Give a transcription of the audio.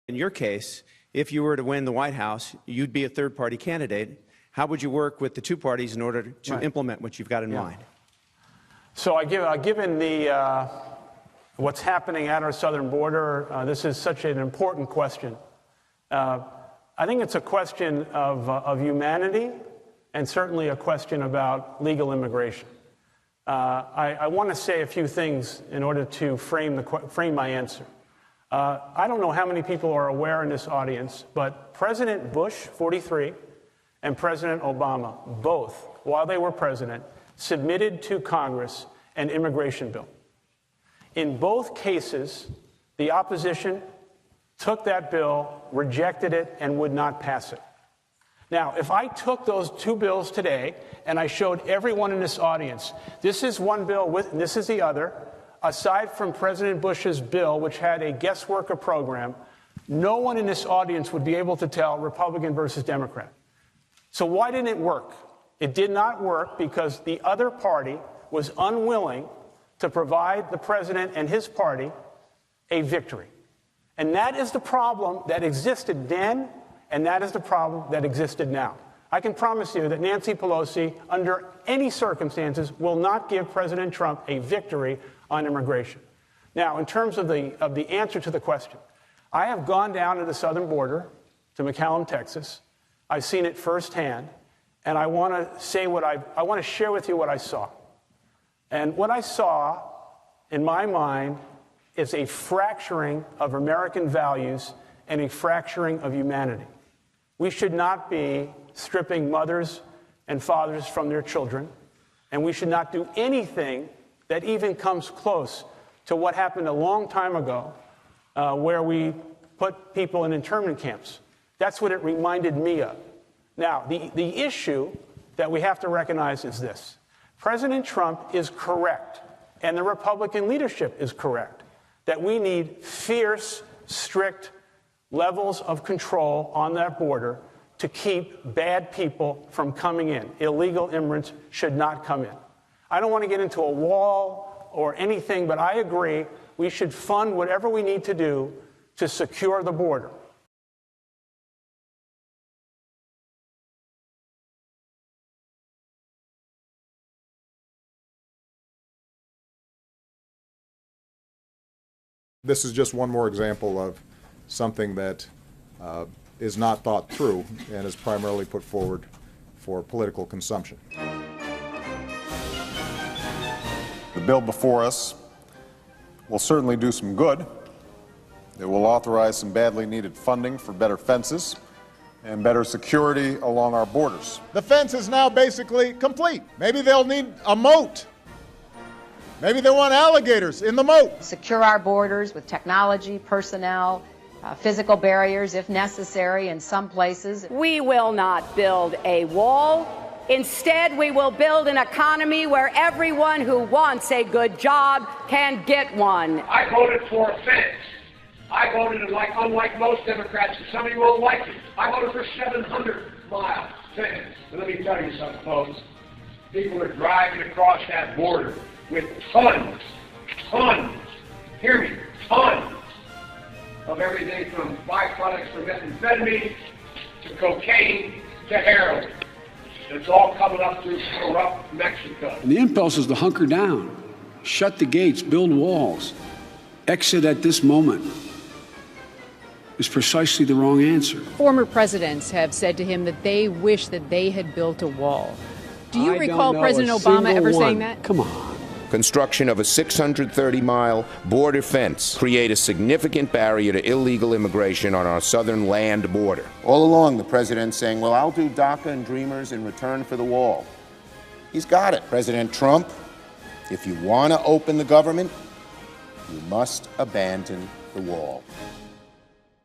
In your case, if you were to win the White House, you'd be a third-party candidate. How would you work with the two parties in order to implement what you've got in mind? So given the what's happening at our southern border, this is such an important question. I think it's a question of humanity and certainly a question about legal immigration. I want to say a few things in order to frame my answer. I don't know how many people are aware in this audience, but President Bush, 43, and President Obama, both, while they were president, submitted to Congress an immigration bill. In both cases, the opposition took that bill, rejected it, and would not pass it. Now, if I took those two bills today and I showed everyone in this audience, this is one bill and this is the other, aside from President Bush's bill, which had a guest worker program, no one in this audience would be able to tell Republican versus Democrat. So why didn't it work? It did not work because the other party was unwilling to provide the president and his party a victory. And that is the problem that existed then, and that is the problem that existed now. I can promise you that Nancy Pelosi, under any circumstances, will not give President Trump a victory on immigration. Now, in terms of the answer to the question, I have gone down to the southern border, to McAllen, Texas. I've seen it firsthand, and I want to share with you what I saw. And what I saw, in my mind, is a fracturing of American values and a fracturing of humanity. We should not be stripping mothers and fathers from their children, and we should not do anything that even comes close to what happened a long time ago, where we put people in internment camps. That's what it reminded me of. Now, the issue that we have to recognize is this. President Trump is correct, and the Republican leadership is correct, that we need fierce, strict levels of control on that border to keep bad people from coming in. Illegal immigrants should not come in. I don't want to get into a wall or anything, but I agree we should fund whatever we need to do to secure the border. This is just one more example of something that is not thought through and is primarily put forward for political consumption. The bill before us will certainly do some good. It will authorize some badly needed funding for better fences and better security along our borders. The fence is now basically complete. Maybe they'll need a moat. Maybe they want alligators in the moat. Secure our borders with technology, personnel, physical barriers if necessary in some places. We will not build a wall. Instead, we will build an economy where everyone who wants a good job can get one. I voted for a fence. I voted, unlike most Democrats, and some of you won't like it, I voted for 700-mile fence. And let me tell you something, folks. People are driving across that border with tons, hear me, tons of everything from byproducts from methamphetamine to cocaine to heroin. It's all coming up through corrupt Mexico. And the impulse is to hunker down, shut the gates, build walls, exit at this moment is precisely the wrong answer. Former presidents have said to him that they wish that they had built a wall. Do you recall President Obama ever saying that? Come on. Construction of a 630-mile border fence create a significant barrier to illegal immigration on our southern land border. All along, the president's saying, well, I'll do DACA and Dreamers in return for the wall. He's got it. President Trump, if you want to open the government, you must abandon the wall.